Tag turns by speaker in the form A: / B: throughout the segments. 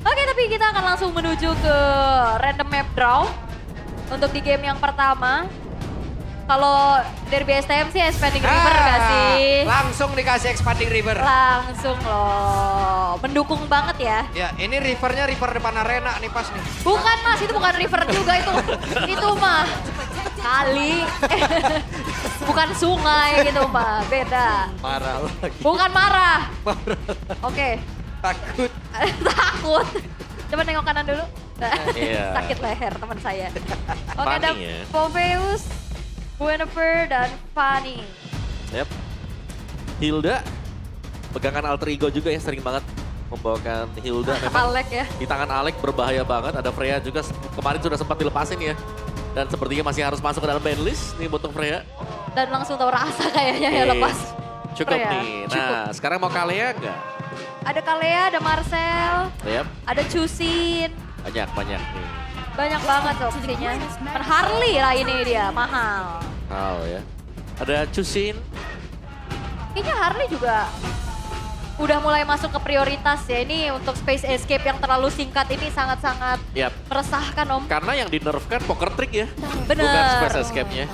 A: Oke, tapi kita akan langsung menuju ke random map draw. Untuk di game yang pertama. Kalau Derby STM sih Expanding River gak sih?
B: Langsung dikasih Expanding River.
A: Langsung loh. Mendukung banget ya.
B: Ya, ini rivernya river depan arena nih pas nih.
A: Bukan mas, itu bukan river juga itu. Itu mah kali. Bukan sungai gitu mah, beda.
B: Marah lagi.
A: Bukan marah. Oke.
B: Takut.
A: Takut. Coba nengok kanan dulu.
C: Iya.
A: Sakit leher teman saya. Oke, ada
C: Fanny ya.
A: Poveus, Buenifer, dan Fanny.
C: Yep. Hilda, pegangan alter ego juga ya, sering banget membawakan Hilda. Memang
A: Alek ya.
C: di tangan Alek berbahaya banget. Ada Freya juga kemarin sudah sempat dilepasin ya. Dan sepertinya masih harus masuk ke dalam banlist nih untuk Freya.
A: Dan langsung tahu rasa kayaknya ya lepas.
C: Cukup
A: Freya.
C: nih. Nah,
A: Cukup.
C: sekarang mau Kalea nggak?
A: Ada Kalea, ada Marcel,
C: Yep.
A: ada Chusin.
C: Banyak nih.
A: Banyak banget opsinya. Per Harley lah ini dia, mahal.
C: Oh ya. Ada Chusin.
A: Kayaknya Harley juga udah mulai masuk ke prioritas ya. Ini untuk Space Escape yang terlalu singkat ini sangat-sangat
C: Yap.
A: meresahkan om.
C: Karena yang dinerfkan poker trick ya.
A: Bener.
C: Bukan space escape-nya.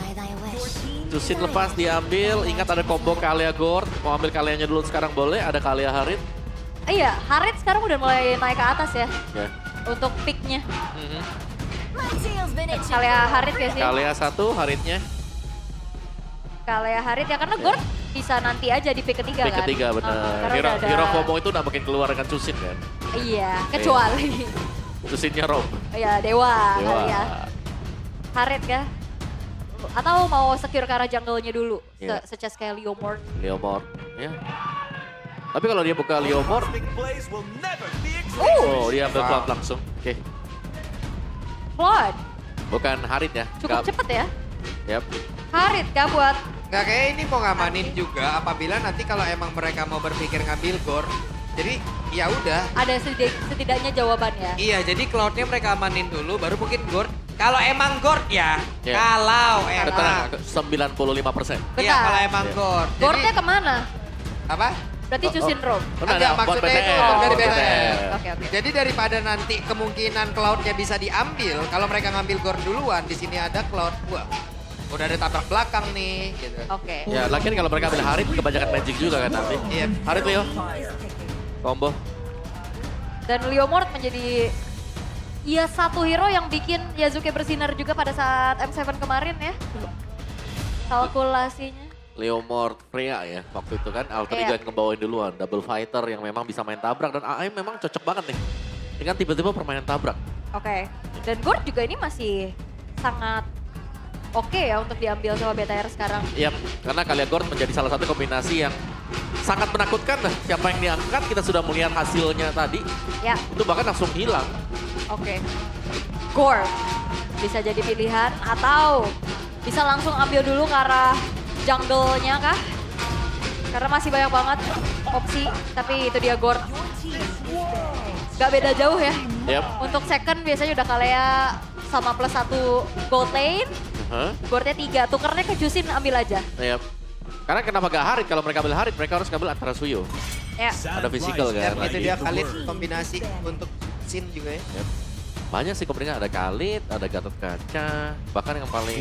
C: Chusin lepas diambil, ingat ada combo Kalea Gord. Mau ambil Kaleanya dulu sekarang boleh, ada Kalea Harit.
A: Iya, Harit sekarang udah mulai naik ke atas ya.
C: Ya.
A: Untuk picknya.
C: Mhm.
A: Kalea Harit ya sih.
C: Kalea 1, Haritnya
A: Kalea Harit ya, karena Gord bisa nanti aja di pick ketiga
C: pick
A: kan.
C: ketiga bener.
A: Karena
C: Hero,
A: udah ada-
C: Hero FOMO itu udah makin keluar dengan Chusin kan.
A: Iya, kecuali
C: Chusinnya Rob.
A: ya Dewa,
C: Dewa.
A: kali ya. Harit ya. Atau mau secure ke arah jungle-nya dulu.
C: Iya.
A: Secas kayak Leomord.
C: Leomord. Ya. Tapi kalau dia buka Leomord, oh dia ambil cloud langsung. Oke.
A: Flood,
C: Bukan Harit ya.
A: cukup cepet ya.
C: Yap.
A: Harit kah buat
B: Nggak kayak ini mau ngamanin juga apabila nanti kalau emang mereka mau berpikir ngambil gor. Jadi ya udah.
A: ada setidaknya jawabannya.
B: Iya, jadi cloudnya mereka amanin dulu baru mungkin gord. Kalau emang gord ya,
C: Iya.
B: kalau
C: Tenang,
B: emang.
C: 95%.
B: Iya,
A: Bentar.
B: kalau emang
C: Iya.
B: gord.
A: Gordnya kemana?
B: Apa?
A: Berarti Chusin Rob.
C: Benar,
B: Enggak,
C: ada
B: maksudnya itu
C: BTR.
B: dari
C: BTR.
B: BTR.
A: Oke, oke.
B: Jadi daripada nanti kemungkinan cloudnya bisa diambil, kalau mereka ngambil gord duluan, di sini ada cloud. Wah, udah ada tabrak belakang nih, gitu.
A: Oke.
C: Ya, lagian kalau mereka ambil Harit, kebanyakan magic juga kan nanti.
B: Iya.
C: Harit Leo. Combo.
A: Dan Leomord menjadi ya satu hero yang bikin Yazuki bersinar juga pada saat M7 kemarin ya. Kalkulasinya.
C: Leomord Freya ya, waktu itu kan Alter
A: Iya.
C: Ego yang ngebawain duluan. Double fighter yang memang bisa main tabrak. Dan AM memang cocok banget nih. Dengan tiba-tiba permainan tabrak.
A: Oke. Dan Gord juga ini masih sangat oke ya untuk diambil sama BTR sekarang.
C: Yap, karena Kalea Gord menjadi salah satu kombinasi yang sangat menakutkan. Nah, siapa yang diangkat, kita sudah melihat hasilnya tadi.
A: Ya,
C: Itu bahkan langsung hilang.
A: oke. Gord bisa jadi pilihan atau bisa langsung ambil dulu ke arah jungle-nya kah? Karena masih banyak banget opsi, tapi itu dia Gord. Gak beda jauh ya.
C: Yap.
A: Untuk second biasanya udah Kalea sama plus 1 gold lane.
C: Hah?
A: Gordnya 3, tukernya ke Chusin ambil aja.
C: Yap. Karena kenapa gak Harit? Kalau mereka ambil Harit, mereka harus ngambil antara Suyo.
A: Ya,
C: Ada physical kan.
B: Itu dia Khalid kombinasi untuk Sin juga ya.
C: Yap. Banyak sih kombinasi, ada Khalid, ada Gatot Kaca. Bahkan yang paling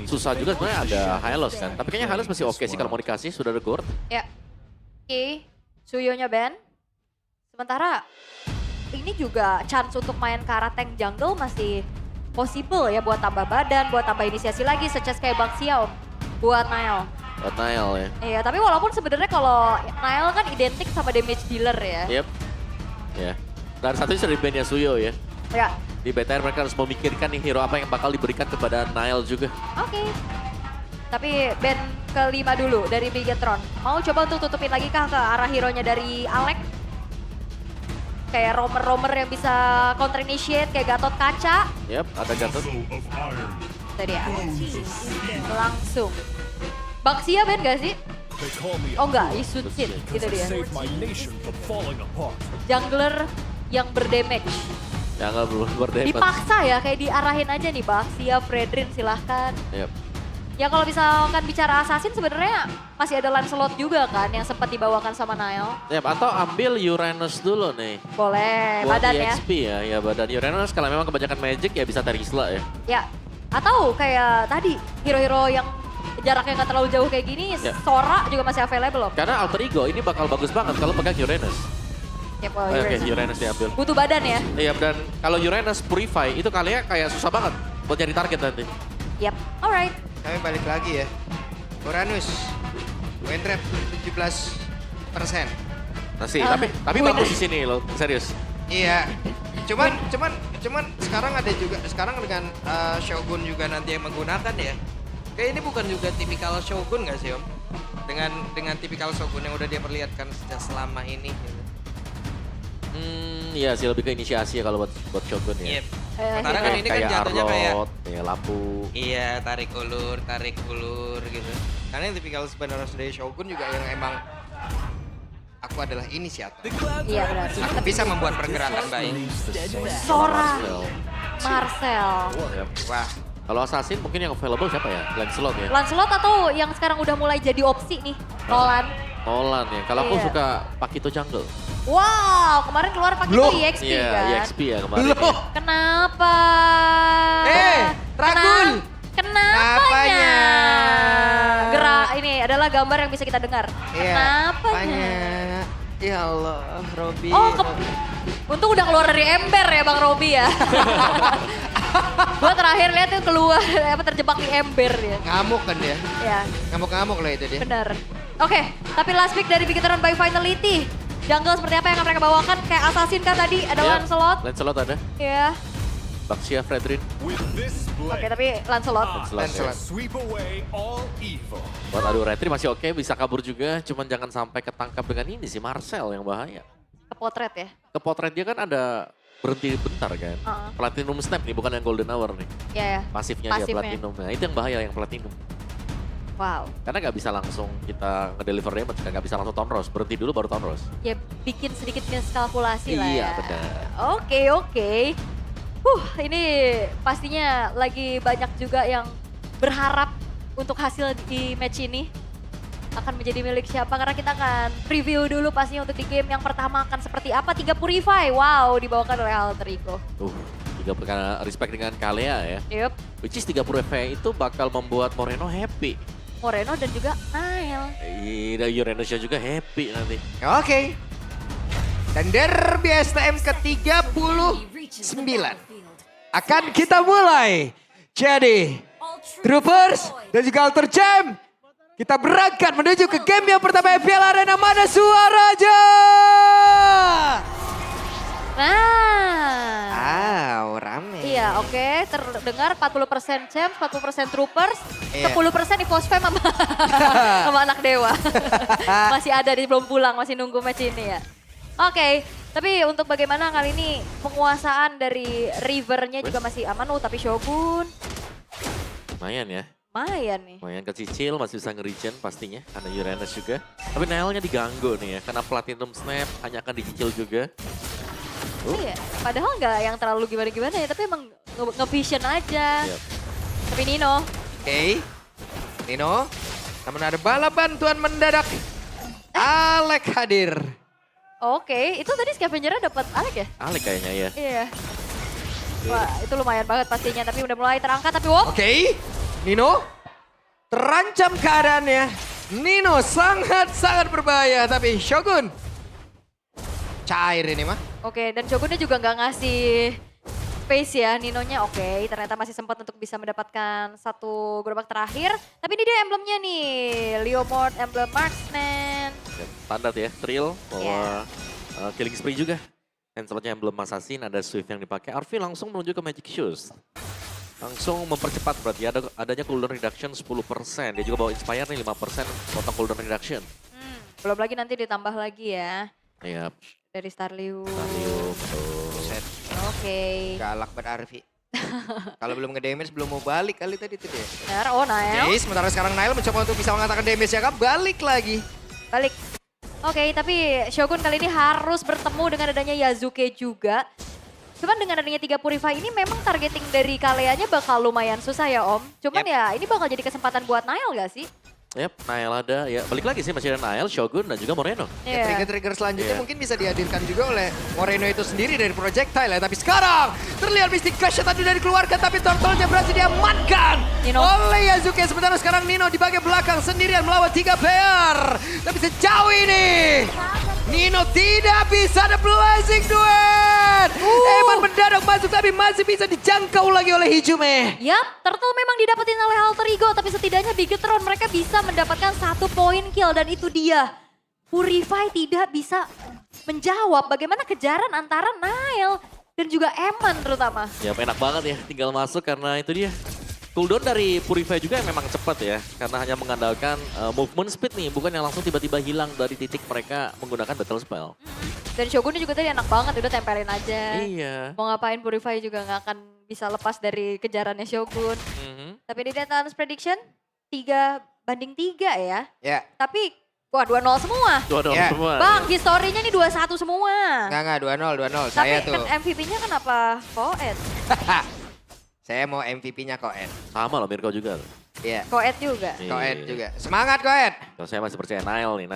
C: susah juga sebenarnya ada Hylos kan. Tapi kayaknya Hylos masih oke sih kalau mau dikasih, sudah ada Gord.
A: ya. Oke, Suyonya ban. Sementara ini juga chance untuk main ke arah tank jungle masih possible ya buat tambah badan, buat tambah inisiasi lagi, secas kayak Bang Xiao buat Nile.
C: Buat Nile ya.
A: Iya, tapi walaupun sebenarnya kalau Nile kan identik sama damage dealer ya.
C: Yep. Ya. Dan satunya sudah di ban-nya Suyo ya.
A: Ya,
C: Di BTR mereka harus memikirkan nih hero apa yang bakal diberikan kepada Nile juga.
A: oke. Tapi band kelima dulu dari Bigetron. Mau coba untuk tutupin lagi kah ke arah hero-nya dari Alek? Kayak roamer-roamer yang bisa counter initiate kayak Gatot Kaca.
C: Yep, ada Gatot.
A: Itu dia. Langsung. Baxia band gak sih? Oh enggak, Isutsin. Itu dia. Jungler yang berdamage.
C: Jangan belum berdamage.
A: Dipaksa ya, kayak diarahin aja nih Baxia, Fredrin silahkan.
C: Yep.
A: Ya kalau misalkan bicara Assassin sebenarnya masih ada Lancelot juga kan yang sempat dibawakan sama Nile.
C: Ya, atau ambil Uranus dulu nih.
A: Boleh,
C: Buat
A: badan ya.
C: EXP ya badan Uranus kalau memang kebanyakan magic ya bisa Terisla ya.
A: Ya, atau kayak tadi hero-hero yang jaraknya nggak terlalu jauh kayak gini,
C: Ya.
A: Sora juga masih available loh.
C: Karena alter ego ini bakal bagus banget kalau pegang Uranus.
A: Yep,
C: Oke, Uranus diambil.
A: butuh badan ya.
C: Iya, dan kalau Uranus Purify itu kalian kayak susah banget buat nyari target nanti.
A: Yap, alright.
B: Kami balik lagi ya. Uranus. Win rate 17%.
C: Masih,
A: Ah,
C: tapi
A: win
C: bagus di sini loh, serius.
B: Iya. Cuman sekarang dengan Shogun juga nanti yang menggunakan ya. Kayak ini bukan juga tipikal Shogun nggak sih Om? Dengan tipikal Shogun yang udah dia perlihatkan sejak selama ini. Gitu.
C: Iya sih lebih ke inisiasi ya kalau buat Shogun ya.
B: Yep. Sementara kan ini kan jatuhnya kayak
C: Arlot, ya lampu.
B: iya tarik ulur gitu. Karena yang tipikal sebenarnya dari Shogun juga yang emang aku adalah inisiator.
A: Iya benar.
B: Aku bisa membuat pergerakan baik.
A: Sora,
C: Marcel.
A: Marcel,
C: Yap.
B: Wah,
C: Kalau Assassin mungkin yang available siapa ya? Lancelot ya?
A: Lancelot atau yang sekarang udah mulai jadi opsi nih, Nolan.
C: Nolan ya. Kalau aku
A: Iya.
C: suka Pakito Jungle.
A: Wow, kemarin keluar pakai
B: Loh.
A: itu EXP
C: Iya,
A: kan?
C: EXP ya kemarin.
B: Loh.
C: Ya.
A: Kenapa?
B: Ragul.
A: Kenapanya? Gerak ini adalah gambar yang bisa kita dengar. Kenapanya?
B: Ya Allah, Robby.
A: Oh, untung udah keluar dari ember ya Bang Robi ya. Gua terakhir lihat tuh keluar terjebak di ember ya.
B: Ngamuk kan dia?
A: Ya,
B: Ngamuk-ngamuk lah itu dia.
A: benar. Oke, tapi last pick dari Bigetron by Finality. Jungle seperti apa yang akan mereka bawakan? Kayak Assassin kan tadi, ada
C: Ya,
A: Lancelot.
C: Lancelot ada.
A: Ya,
C: Baxia, Fredrin.
A: oke tapi Lancelot.
C: Lancelot. ya.
D: Sweep away all evil.
C: Buat adu retri masih oke, bisa kabur juga. Cuman jangan sampai ketangkap dengan ini sih, Marcel yang bahaya.
A: Ke potret ya.
C: Ke potret dia kan ada berhenti bentar kan.
A: Heeh.
C: Platinum Snap nih, bukan yang Golden Hour nih.
A: Ya ya.
C: Pasifnya dia
A: Pasifnya.
C: Platinum. Nah itu yang bahaya yang Platinum.
A: Wow.
C: Karena nggak bisa langsung kita ngedeliver damage, nggak bisa langsung Tonros. Berhenti dulu baru Tonros.
A: Ya bikin sedikit miskalkulasi lah ya.
C: Iya, benar.
A: Oke. Ini pastinya lagi banyak juga yang berharap untuk hasil di match ini akan menjadi milik siapa, karena kita akan preview dulu pastinya untuk di game yang pertama akan seperti apa. 3 Purify, wow, dibawakan oleh Alter Ego.
C: Karena respect dengan Kalea ya.
A: Yup,
C: Which is 30 FV itu bakal membuat Moreno happy.
A: Moreno dan juga Nile.
C: Iya, Uranusnya juga happy nanti.
B: Oke. Dan derby STM ke-39 akan kita mulai. Jadi, Troopers dan juga Alter Jam, kita berangkat menuju ke game yang pertama FPL Arena. Mana suaranya?
A: Nah.
B: Rame.
A: Iya, oke. Terdengar 40% Champs, 40% Troopers,
B: Iya.
A: 10% di Fosfem sama, sama anak dewa. Masih ada, di belum pulang, masih nunggu match ini ya. Oke, tapi untuk bagaimana kali ini penguasaan dari River-nya juga masih aman. Tapi Shogun
C: Lumayan ya.
A: lumayan nih.
C: Lumayan kecil, masih bisa nge-regen pastinya. Karena Uranus juga. Tapi Nile-nya diganggu nih ya. Karena Platinum Snap hanya akan dicicil juga.
A: Iya, padahal nggak yang terlalu gimana-gimana ya, tapi emang nge-vision aja.
C: Yep.
A: Tapi Nino,
B: Oke. Nino, namun ada bala bantuan mendadak. Alek hadir.
A: oke. Itu tadi Scavenger-nya dapat Alek ya?
C: Alek kayaknya ya.
A: Iya. Wah, itu lumayan banget pastinya, tapi udah mulai terangkat, tapi wow.
B: Oke, Nino terancam keadaannya. Nino sangat-sangat berbahaya, tapi Shogun cair ini mah.
A: Oke, dan Shogunnya juga nggak ngasih space ya, Ninonya oke. Ternyata masih sempat untuk bisa mendapatkan satu gerobak terakhir. Tapi ini dia emblemnya nih, Leomord, emblem Marksman.
C: Ya, standar ya, Trill, bawa
A: Iya.
C: Killing Spree juga. Dan selanjutnya emblem Assassin, ada Swift yang dipakai. Arvi langsung menuju ke Magic Shoes. Langsung mempercepat berarti, adanya cooldown reduction 10%. Dia juga bawa Inspire nih 5% potong cooldown reduction.
A: Belum lagi nanti ditambah lagi ya,
C: Iya,
A: dari Starliu.
C: Stadium, tuh.
B: Buset,
A: Oke.
B: galak banget Arfi. Kalau belum nge-damage belum mau balik kali tadi tuh dia.
A: Benar, oh Nael.
B: Oke, sementara sekarang Nile mencoba untuk bisa mengatakan damage ya kan, balik lagi.
A: Balik. Oke, tapi Shogun kali ini harus bertemu dengan adanya Yazuke juga. Cuman dengan adanya 3 Purify ini memang targeting dari Kaleanya bakal lumayan susah ya Om. Cuman ya ini bakal jadi kesempatan buat Nile gak sih?
C: Yap, Nile ada. Ya balik lagi sih masih ada Nile, Shogun dan juga Moreno.
B: Ya, trigger-trigger selanjutnya
C: Iya.
B: mungkin bisa dihadirkan juga oleh Moreno itu sendiri dari projectile ya. Tapi sekarang terlihat Mystic Clash tadi dari keluarga, tapi Turtle-nya berhasil diamankan
A: Nino.
B: oleh Yasuke. Sementara sekarang Nino di bagian belakang sendirian melawan 3 player. Tapi sejauh ini Nino tidak bisa ada blazing duet. Eman mendadak masuk tapi masih bisa dijangkau lagi oleh Hijume.
A: Yap, Turtle memang didapetin oleh Alter Ego, tapi setidaknya Bigetron mereka bisa mendapatkan 1 poin kill dan itu dia. Purify tidak bisa menjawab bagaimana kejaran antara Nile dan juga Eman terutama.
C: Ya enak banget ya, tinggal masuk karena itu dia. Cooldown dari Purify juga yang memang cepat ya, karena hanya mengandalkan movement speed nih, bukan yang langsung tiba-tiba hilang dari titik mereka menggunakan battle spell.
A: Dan Shogun juga tadi enak banget, udah tempelin aja.
C: Iya.
A: Mau ngapain Purify juga nggak akan bisa lepas dari kejarannya Shogun.
C: Mhm.
A: Tapi di Dance Prediction 3-3 ya.
B: Ya,
A: Tapi wah 2-0 semua.
C: Dua-dua
B: Ya.
C: semua.
A: Bang, historinya nih 2-1 semua.
B: enggak 2-0.
A: Tapi
B: Saya tuh.
A: kan MVP-nya kenapa Koet?
B: Saya mau MVP-nya Koet.
C: Sama loh Mirko juga.
B: Iya,
A: Koet juga.
B: Koet
C: Iya.
B: juga. Semangat Koet.
C: Kalau saya masih percaya Nile nih.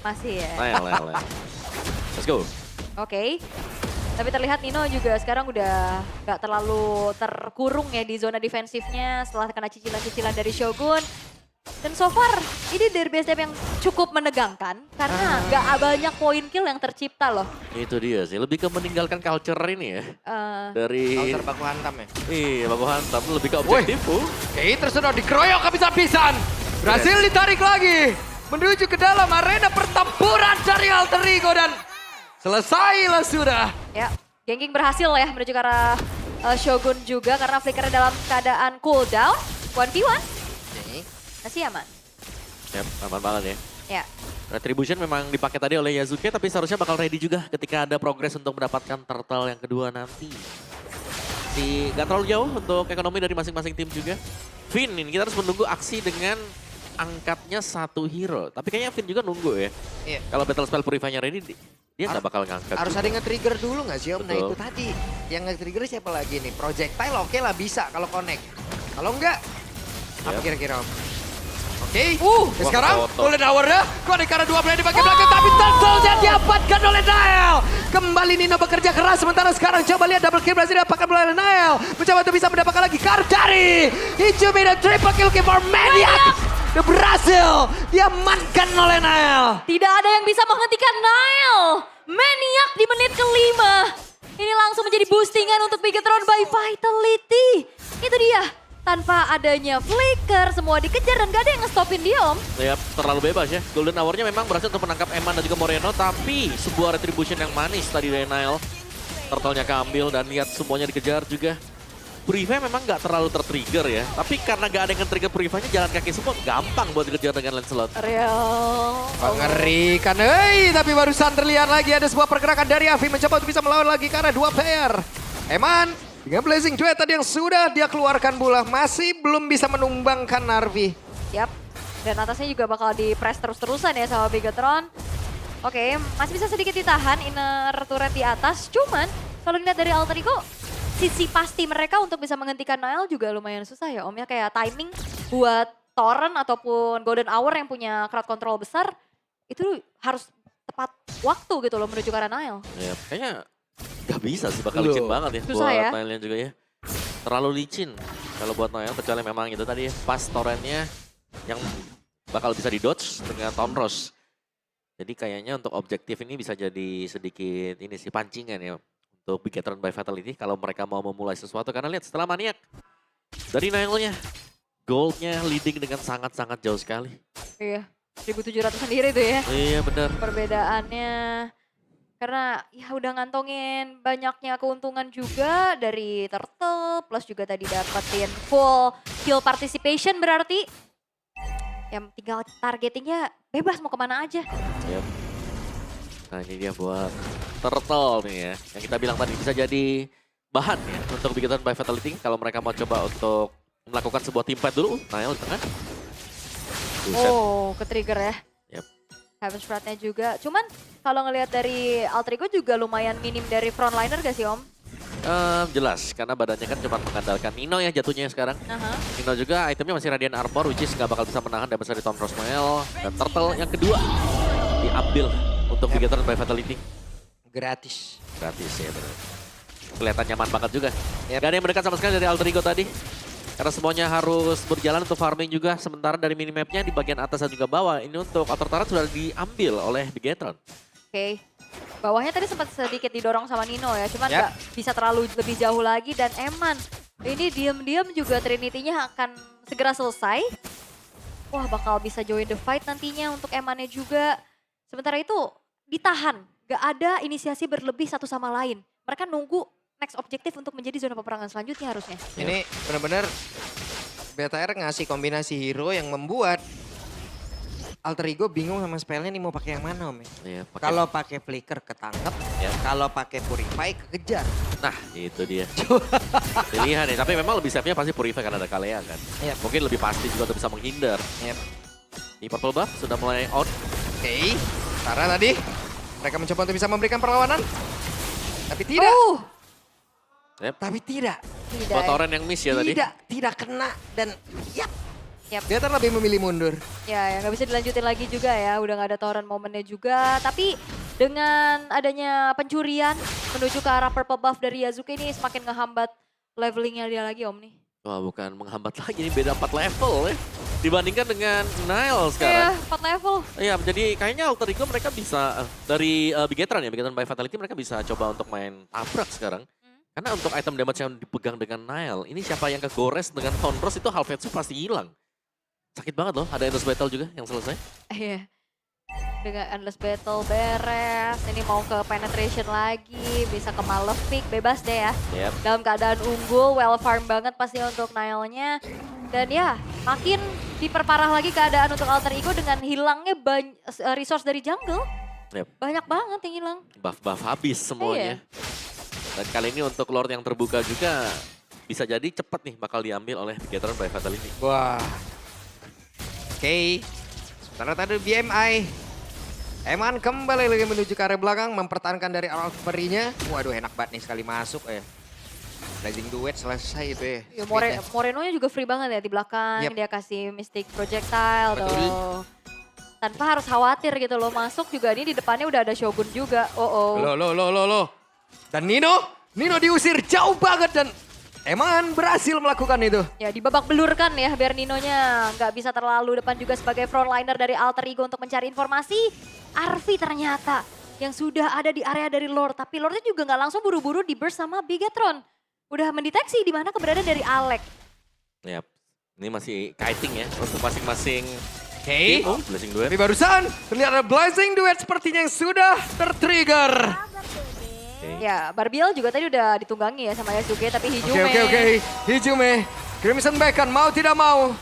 A: Masih ya.
C: Nile. Let's go.
A: Oke. Tapi terlihat Nino juga sekarang udah gak terlalu terkurung ya di zona defensifnya setelah kena cicilan-cicilan dari Shogun. Dan so far ini dari BSDM yang cukup menegangkan karena gak banyak poin kill yang tercipta loh.
C: Itu dia sih, lebih ke meninggalkan culture ini ya. Dari,
B: Counter baku hantam ya.
C: iya baku hantam, lebih ke objektif.
B: Oke, tersedot dikeroyok habis-habisan. Berhasil ditarik lagi. Menuju ke dalam arena pertempuran dari Alter Ego dan selesailah sudah.
A: Ya, Gengging berhasil ya menuju ke arah Shogun juga karena Flicker dalam keadaan cooldown. 1v1, masih aman.
C: Yap, aman banget ya.
A: Ya,
C: Retribution memang dipakai tadi oleh Yasuke, tapi seharusnya bakal ready juga ketika ada progres untuk mendapatkan turtle yang kedua nanti. Gak terlalu jauh untuk ekonomi dari masing-masing tim juga. Finn ini kita harus menunggu aksi dengan angkatnya 1 hero. Tapi kayaknya Finn juga nunggu ya.
B: Iya.
C: Kalau battle spell Purify-nya ready, dia nggak bakal ngangkat.
B: Harus
C: juga.
B: ada yang nge-trigger dulu nggak sih Om? Nah
C: Betul.
B: itu tadi. Yang nge-trigger siapa lagi nih? Projectile oke lah bisa kalau connect. Kalau enggak, apa
C: Yap.
B: kira-kira Om? Oke,
C: Wah,
B: sekarang
C: foto.
B: Golden Hour-nya connect karena 2 player di bagian belakang. Tapi Turtle-nya diamankan oleh Nile. Kembali Nino bekerja keras, sementara sekarang coba lihat double kill berhasil didapatkan oleh Nile. Mencoba untuk bisa mendapatkan lagi card dari Hijume dan triple kill for Maniac. Udah berhasil diamankan oleh Nile.
A: tidak ada yang bisa menghentikan Nile. Maniac di menit ke-5. Ini langsung menjadi boostingan untuk Bigetron by Vitality. Itu dia. Tanpa adanya flicker, semua dikejar dan gak ada yang nge-stopin dia Om.
C: Ya, terlalu bebas ya. Golden Hour-nya memang berhasil untuk menangkap Eman dan juga Moreno, tapi sebuah retribution yang manis tadi dari Nile. Turtle-nya keambil dan lihat semuanya dikejar juga. Purify memang nggak terlalu tertrigger ya, tapi karena nggak ada yang nge-trigger Purify-nya jalan kaki semua gampang buat dikejar dengan Lancelot.
A: Real.
B: Mengerikan, tapi barusan terlihat lagi ada sebuah pergerakan dari Avi mencoba untuk bisa melawan lagi karena 2 player. Eman dengan blazing duet tadi yang sudah dia keluarkan bola masih belum bisa menumbangkan Narvi.
A: Yap. Dan atasnya juga bakal di-press terus-terusan ya sama Bigetron. Oke, masih bisa sedikit ditahan inner turret di atas. Cuman kalau dilihat dari Alter Ego, sisi pasti mereka untuk bisa menghentikan Nile juga lumayan susah ya Om ya. Kayak timing buat Torrent ataupun Golden Hour yang punya crowd control besar, itu harus tepat waktu gitu loh menuju ke arah Nile.
C: Ya, kayaknya nggak bisa sih, bakal
B: Loh,
C: licin banget ya
A: susah
C: buat
A: ya.
C: Nile-nya juga ya. Terlalu licin kalau buat Nile, kecuali memang itu tadi ya, pas torrentnya yang bakal bisa di-dodge dengan Tonros. Jadi kayaknya untuk objektif ini bisa jadi sedikit ini sih pancingan ya untuk Bigetron by Vitality kalau mereka mau memulai sesuatu. Karena lihat setelah Maniac dari Nile-nya, gold-nya leading dengan sangat-sangat jauh sekali.
A: Iya, 1.700 sendiri tuh ya
C: Iya benar.
A: perbedaannya. Karena ya udah ngantongin banyaknya keuntungan juga dari Turtle, plus juga tadi dapetin full kill participation berarti. Yang tinggal targetingnya bebas mau kemana aja.
C: Yep. Nah ini dia buat Turtle nih ya, yang kita bilang tadi bisa jadi bahan ya untuk Bigetron by Vitality kalau mereka mau coba untuk melakukan sebuah team fight dulu. Nile di tengah. Buset.
A: Oh, ke trigger ya.
C: Yep.
A: Heaven Sprat-nya juga. Cuman kalau ngelihat dari Alter Ego juga lumayan minim dari frontliner gak sih Om?
C: Jelas, karena badannya kan cuma mengandalkan Nino ya jatuhnya sekarang.
A: Aha.
C: Nino juga itemnya masih Radiant Armor, which is gak bakal bisa menahan damage dari Tom Rosmael. Dan Turtle yang kedua diambil untuk Bigetron by Fatality.
B: Gratis.
C: Gratis ya benar. Kelihatan nyaman banget juga.
B: Yep.
C: Gak ada yang mendekat sama sekali dari Alter Ego tadi. Karena semuanya harus berjalan untuk farming juga. Sementara dari minimapnya di bagian atas dan juga bawah. Ini untuk Outer Turret sudah diambil oleh Bigetron.
A: Oke. Bawahnya tadi sempat sedikit didorong sama Nino ya, cuman
B: Yap.
A: nggak bisa terlalu lebih jauh lagi. Dan Eman, ini diam-diam juga Trinity-nya akan segera selesai. Wah, bakal bisa join the fight nantinya untuk Emannya juga. Sementara itu ditahan, nggak ada inisiasi berlebih satu sama lain. Mereka nunggu next objektif untuk menjadi zona peperangan selanjutnya harusnya.
B: Ini benar-benar BTR ngasih kombinasi hero yang membuat Alter Ego bingung sama spellnya nih mau pakai yang mana Om ya.
C: Iya, pakai-
B: Kalau pakai flicker ketangkep,
C: Ya.
B: kalau pakai purify kekejar.
C: Nah, itu dia. Pilihan ya, tapi memang lebih safe-nya pasti Purify karena ada Kalea kan.
B: Yap.
C: Mungkin lebih pasti juga untuk bisa menghindar.
B: Yep.
C: Di Purple Buff sudah mulai out.
B: Oke, Tara tadi mereka mencoba untuk bisa memberikan perlawanan. Tapi tidak,
C: Yep.
B: tapi tidak.
A: Tidak.
C: Buat Oren yang miss ya tadi.
B: Tidak kena dan yap.
A: Yap.
B: BTR lebih memilih mundur.
A: Ya nggak bisa dilanjutin lagi juga ya, udah nggak ada torrent momennya juga. Tapi dengan adanya pencurian menuju ke arah purple buff dari Yasuke ini semakin ngehambat levelingnya dia lagi Om nih.
C: Wah, bukan menghambat lagi, ini beda 4 level ya. Dibandingkan dengan Nile
A: Iya,
C: sekarang.
A: 4 level.
C: Iya, jadi kayaknya Alter Ego mereka bisa dari Bigetron ya, Bigetron by Fatality mereka bisa coba untuk main tabrak sekarang. Karena untuk item damage yang dipegang dengan Nile, ini siapa yang kegores dengan Thundros itu Halfetsu pasti hilang. Sakit banget loh, ada Endless Battle juga yang selesai.
A: Iya. Dengan endless battle beres, ini mau ke penetration lagi, bisa ke Malefic, bebas deh ya.
C: Yep.
A: Dalam keadaan unggul, well farm banget pasti untuk Nile-nya. Dan ya, makin diperparah lagi keadaan untuk Alter Ego dengan hilangnya resource dari jungle.
C: Yep.
A: Banyak banget yang hilang.
C: Buff-buff habis semuanya. Dan kali ini untuk Lord yang terbuka juga bisa jadi cepat nih bakal diambil oleh Bigetron by Fatality.
B: Wah. Oke. Sementara tadi BMI. Eman kembali lagi menuju ke area belakang. Mempertahankan dari Alverinya. Waduh enak banget nih sekali masuk ya. Blazing Duet selesai itu ya.
A: Ya,
B: speednya.
A: Moreno-nya juga free banget ya di belakang.
B: Yep.
A: Dia kasih Mystic Projectile
B: Betul.
A: tuh. Tanpa harus khawatir gitu loh. Masuk juga ini di depannya udah ada Shogun juga. Oh.
B: Loh. Dan Nino diusir jauh banget dan Eman berhasil melakukan itu.
A: Ya dibabak belurkan ya biar Ninonya nggak bisa terlalu depan juga sebagai frontliner dari Alter Ego untuk mencari informasi. Arvi ternyata yang sudah ada di area dari Lord. Tapi Lordnya juga nggak langsung buru-buru di burst sama Bigetron. Udah mendeteksi di mana keberadaan dari Alec.
C: Yap. Ini masih kiting ya untuk masing-masing.
B: Oke.
C: Oh, Blessing Duet.
B: Tapi barusan terlihat ada Blazing Duet sepertinya yang sudah tertrigger.
A: Ya Barbiel juga tadi udah ditunggangi ya sama Yasuke tapi Hijume.
B: Oke. Hijume. Crimson Beacon mau tidak mau.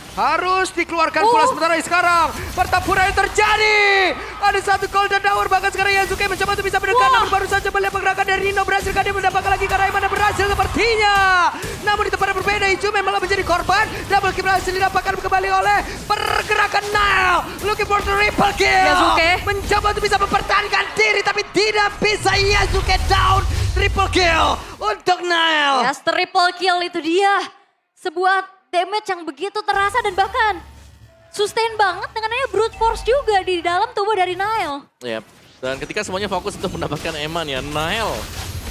B: Harus dikeluarkan pula sebentar sekarang. Pertempuran yang terjadi. Ada satu golden hour bahkan sekarang Yasuke mencoba untuk bisa mendekat. Namun baru saja melihat pergerakan dari Nino. Berhasilkah dia mendapatkan lagi karena mana berhasil sepertinya. Namun di tempat yang berbeda Hijume malah menjadi korban. Double kill berhasil didapatkan kembali oleh pergerakan Nile. Looking for the triple kill.
A: Yasuke.
B: Mencoba untuk bisa mempertahankan diri tapi tidak bisa. Yasuke down. Triple kill untuk Nile.
A: Ya triple kill itu dia. Sebuah damage yang begitu terasa dan bahkan sustain banget dengan adanya brute force juga di dalam tubuh dari Nile.
C: Yap. Dan ketika semuanya fokus untuk mendapatkan Eman ya, Nile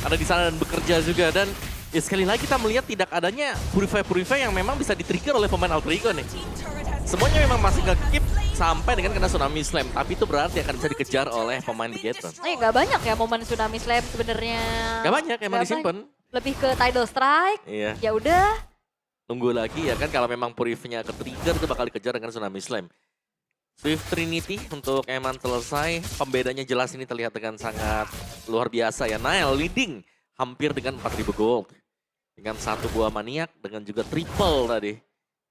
C: ada di sana dan bekerja juga. Dan ya sekali lagi kita melihat tidak adanya Purify yang memang bisa di-trigger oleh pemain Alter Ego nih. Semuanya memang masih nge-keep sampai dengan kena Tsunami Slam. Tapi itu berarti akan bisa dikejar oleh pemain Bigetron.
A: Gak banyak ya momen Tsunami Slam sebenarnya.
C: Gak banyak, emang
A: Nggak
C: disimpan.
A: banyak. Lebih ke Tidal Strike.
C: Iya.
A: Ya udah.
C: Nunggu lagi ya kan kalau memang Purify-nya ke-trigger itu bakal dikejar dengan Tsunami Slam. Swift Trinity untuk Eman selesai. Pembedanya jelas ini terlihat dengan sangat luar biasa ya. Nile leading hampir dengan 4.000 gold. Dengan satu buah maniak dengan juga triple tadi.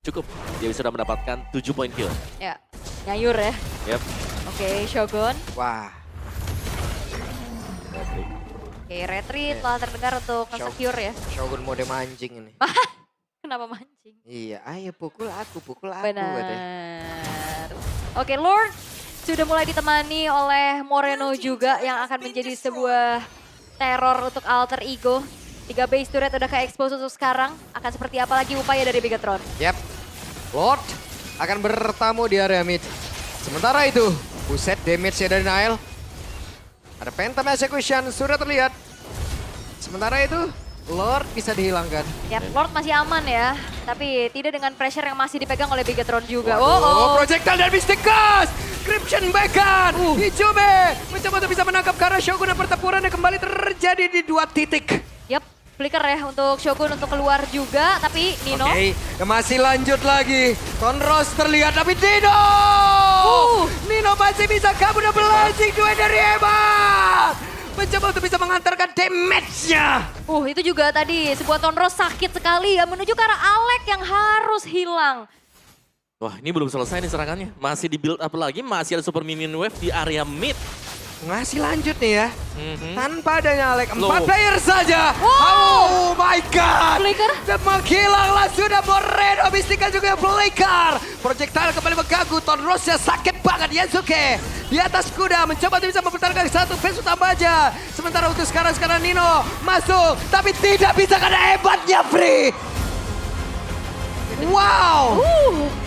C: Cukup, dia sudah mendapatkan 7 poin kill.
A: Ya, nyayur ya.
C: Yep.
A: Oke, Shogun.
B: Wah.
A: Oke, retreat telah terdengar untuk nge-secure ya.
B: Shogun mode mancing ini.
A: Kenapa mancing?
B: Iya, ayo pukul aku katanya.
A: Benar. Oke, Lord sudah mulai ditemani oleh Moreno juga yang akan menjadi sebuah teror untuk Alter Ego. 3 base turret udah ke-expose untuk sekarang. Akan seperti apa lagi upaya dari Bigetron?
B: Yap, Lord akan bertamu di area mid. Sementara itu, buset damage-nya dari Nile. Ada Phantom Execution, sudah terlihat. Sementara itu, Lord bisa dihilangkan.
A: Yap, Lord masih aman ya. Tapi tidak dengan pressure yang masih dipegang oleh Bigetron juga.
B: Oh, projectile dari Mystikus! Cryption Beacon! Hijube mencoba untuk bisa menangkap karena Shogun dan pertempuran yang kembali terjadi di 2 titik.
A: Yap, flicker ya untuk Shogun untuk keluar juga. Tapi Nino,
B: Oke, masih lanjut lagi. Tonros terlihat, tapi Nino! Nino masih bisa kabur dan blazing dua dari hebat! Mencoba untuk bisa mengantarkan damage-nya.
A: itu juga tadi sebuah Tonros sakit sekali ya. Menuju ke arah Alek yang harus hilang.
C: Wah, ini belum selesai nih serangannya. Masih di build up lagi, masih ada super minion wave di area mid.
B: Masih lanjut nih ya.
C: Mhm.
B: Tanpa adanya Alek, 4
C: Low.
B: player saja.
A: Wow.
B: Oh my god.
A: Flicker.
B: Dan menghilanglah sudah Moreno. Mystika juga flicker. Projectile kembali mengganggu. Tonrosnya sakit banget. Yensuke di atas kuda mencoba untuk bisa mempertahankan satu phase utama aja. Sementara untuk sekarang Nino masuk. Tapi tidak bisa karena hebatnya Free. Wow.